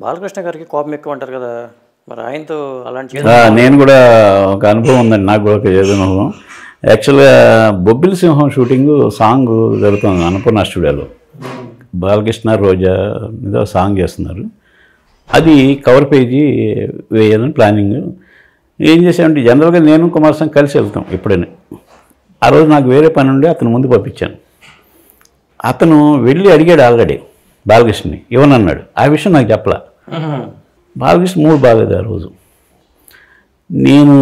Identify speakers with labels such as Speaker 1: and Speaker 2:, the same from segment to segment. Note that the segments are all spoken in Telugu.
Speaker 1: బాలకృష్ణ గారికి కోపం ఎక్కువ అంటారు కదా, మరి ఆయనతో అలాంటి
Speaker 2: నేను కూడా ఒక అనుభవం ఉందండి, నాకు కూడా ఒక ఏదో అనుభవం. యాక్చువల్గా బొబ్బిలి సింహం షూటింగ్ సాంగ్ జరుగుతుంది అన్నపూర్ణ స్టూడియోలో. బాలకృష్ణ రోజా మీద సాంగ్ చేస్తున్నారు. అది కవర్ పేజీ వేయాలని ప్లానింగ్. ఏం చేసామంటే జనరల్గా నేను కుమారస్వామి కలిసి వెళ్తాం ఎప్పుడైనా. ఆ రోజు నాకు వేరే పని ఉండి అతను ముందు పంపించాను. అతను వెళ్ళి అడిగాడు ఆల్రెడీ బాలకృష్ణని, ఇవ్వనన్నాడు. ఆ విషయం నాకు చెప్పలా. బాలకృష్ణ మూడు బాగాలేదు ఆ రోజు. నేను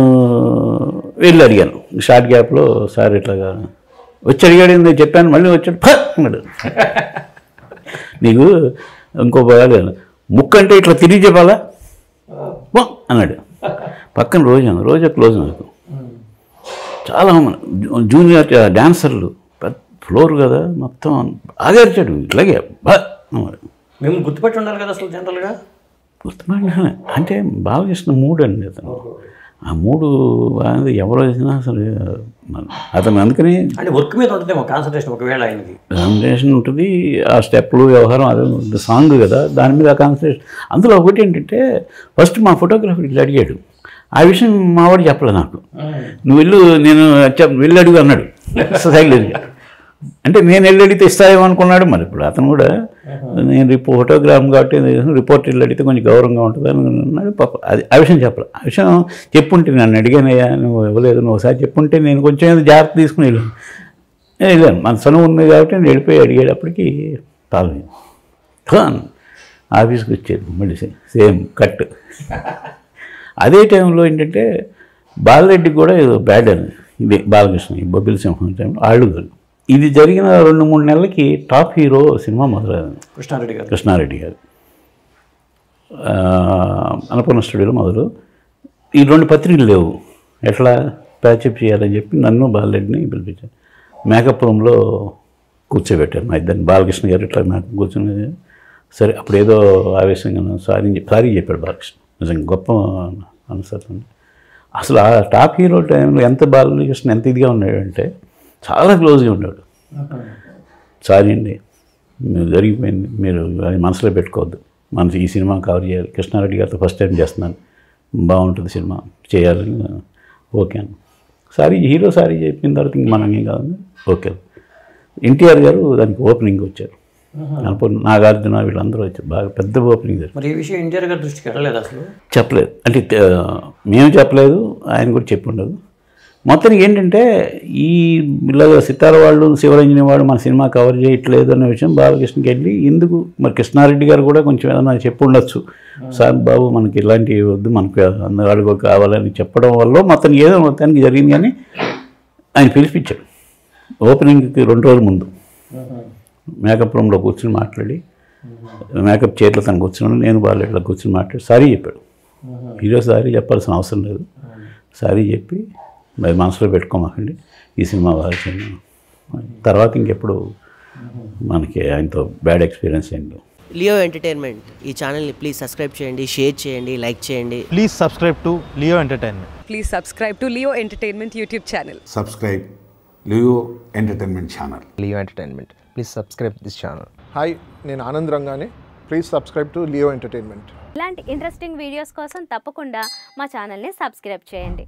Speaker 2: వెళ్ళి అడిగాను షార్ట్ గ్యాప్లో, సార్ ఇట్లాగా వచ్చి అడిగాడు, నేను చెప్పాను. మళ్ళీ వచ్చాడు అన్నాడు, నీకు ఇంకో బాగాలేదు, ముక్కు అంటే ఇట్లా తిరిగి చెప్పాలా అన్నాడు. పక్కన రోజా క్లోజ్ నాకు. చాలా జూనియర్ డాన్సర్లు, ఫ్లోర్ కదా మొత్తం ఆగర్చాడు ఇట్లాగే
Speaker 1: మేము గుర్తుపెట్టి ఉండాలి కదా అసలు జనరల్గా.
Speaker 2: గుర్తుపట్టిన అంటే బాలకృష్ణ మూడు అండి అతను. ఆ మూడు ఎవరో వచ్చినా అసలు అతను అందుకని
Speaker 1: అంటే వర్క్ మీద ఉంటుందేమో కాన్సన్ట్రేషన్, ఒకవేళ ఆయనకి
Speaker 2: కాన్సన్ట్రేషన్ ఉంటుంది. ఆ స్టెప్లు వ్యవహారం అదే సాంగ్ కదా, దాని మీద కాన్సన్ట్రేషన్. అందులో ఒకటి ఏంటంటే ఫస్ట్ మా ఫోటోగ్రాఫర్ ఇట్లా అడిగాడు. ఆ విషయం మావాడు చెప్పలేదు నాకు. నువ్వు నేను వెళ్ళి అడుగు అన్నాడు సైలెంట్గా. అంటే నేను వెళ్ళి అడిగితే ఇస్తాయేమో అనుకున్నాడు. మరి ఇప్పుడు అతను కూడా నేను ఫోటోగ్రాఫ్ కాబట్టి రిపోర్ట్ వెళ్ళి అడిగితే కొంచెం గౌరవంగా ఉంటుంది అని అన్నాడు. పాప అది ఆ విషయం చెప్పలేదు. ఆ విషయం చెప్పుంటే నన్ను అడిగానయ్యా, నువ్వు ఇవ్వలేదు, నువ్వు ఒకసారి చెప్పుంటే నేను కొంచెం ఏదో జాగ్రత్త తీసుకుని వెళ్ళాను. మన సనువు ఉంది కాబట్టి నేను వెళ్ళిపోయి అడిగేటప్పటికి పాల్గొని ఆఫీస్కి వచ్చేది మళ్ళీ సేమ్ కట్. అదే టైంలో ఏంటంటే బాలరెడ్డికి కూడా ఏదో బ్యాడ్ అని ఇది బాలకృష్ణ ఈ బొబ్బిలి సింహం టైంలో ఆళ్ళుగారు. ఇది జరిగిన 2-3 నెలలకి టాప్ హీరో సినిమా మొదలైంది. కృష్ణారెడ్డి గారు అన్నపూర్ణ స్టూడియోలో మొదలు. ఈ 2 పత్రికలు లేవు, ఎట్లా ప్యాచప్ చేయాలని చెప్పి నన్ను బాలరెడ్డిని పిలిపించాను. మేకప్ రూమ్లో కూర్చోబెట్టారు మా ఇద్దరిని. బాలకృష్ణ గారు ఇట్లా మేకప్ కూర్చొని సరే అప్పుడు ఏదో ఆవేశంగా సారీ చెప్పాడు బాలకృష్ణ. నిజంగా గొప్ప అనుసరణ. అసలు ఆ టాప్ హీరో టైంలో ఎంత బాలకృష్ణ ఎంత ఇదిగా ఉన్నాడంటే చాలా క్లోజ్గా ఉన్నాడు. సారీ అండి, మీరు జరిగిపోయింది, మీరు అది మనసులో పెట్టుకోవద్దు, మనసు ఈ సినిమా కవర్ చేయాలి, కృష్ణారెడ్డి గారితో ఫస్ట్ టైం చేస్తున్నాను, బాగుంటుంది సినిమా చేయాలని. ఓకే అని సారీ హీరో సారీ చెప్పిన తర్వాత ఇంక మనం ఏం కాదు. ఓకే. ఎన్టీఆర్ గారు దానికి ఓపెనింగ్ వచ్చారు. అనుకున్న నాగార్జున వీళ్ళందరూ వచ్చారు. బాగా పెద్ద ఓపెనింగ్ జరిగింది.
Speaker 1: మరి ఈ విషయం ఎన్టీఆర్ గారి దృష్టికి వెళ్ళలేదు అసలు?
Speaker 2: చెప్పలేదు. అంటే మేము చెప్పలేదు, ఆయన కూడా చెప్పి ఉండదు. మొత్తానికి ఏంటంటే ఈ ఇలాగ సితార వాళ్ళు శివరంజని వాడు మన సినిమా కవర్ చేయట్లేదు అనే విషయం బాలకృష్ణకి వెళ్ళి ఎందుకు మరి కృష్ణారెడ్డి గారు కూడా కొంచెం ఏదైనా చెప్పి ఉండొచ్చు. సార్ బాబు మనకి ఇలాంటివి వద్దు, మనకు అందరూ కావాలని చెప్పడం వల్ల మొత్తానికి ఏదో మొత్తానికి జరిగింది. కానీ ఆయన పిలిపించాడు ఓపెనింగ్కి 2 రోజుల ముందు. మేకప్ రూమ్లో కూర్చొని మాట్లాడి, మేకప్ చైర్లో తను కూర్చున్నాడు, నేను వాళ్ళు ఇట్లా కూర్చొని మాట్లాడి సారీ చెప్పాడు. ఈరోజు సారీ చెప్పాల్సిన అవసరం లేదు, సారీ చెప్పి మరి మనసులో పెట్టుకోమాకండి, ఈ సినిమా బాగా చేయండి. తర్వాత ఇంకెప్పుడు మనకి ఆయనతో బ్యాడ్ ఎక్స్పీరియన్స్ ఏంటో.
Speaker 3: లియో ఎంటర్టైన్మెంట్ ఈ ఛానల్ని ప్లీజ్ సబ్స్క్రైబ్ చేయండి, షేర్ చేయండి, లైక్ చేయండి.
Speaker 4: Please subscribe to Leo entertainment.
Speaker 5: Please subscribe to Leo Entertainment YouTube channel.
Speaker 6: Subscribe Leo Entertainment channel.
Speaker 7: Leo Entertainment. Please subscribe this channel.
Speaker 8: Hi, నేను ఆనంద్ రంగానే. Please subscribe to Leo entertainment.
Speaker 9: ఇలాంటి ఇంట్రెస్టింగ్ వీడియోస్ కోసం తప్పకుండా మా ఛానల్ని సబ్స్క్రైబ్ చేయండి.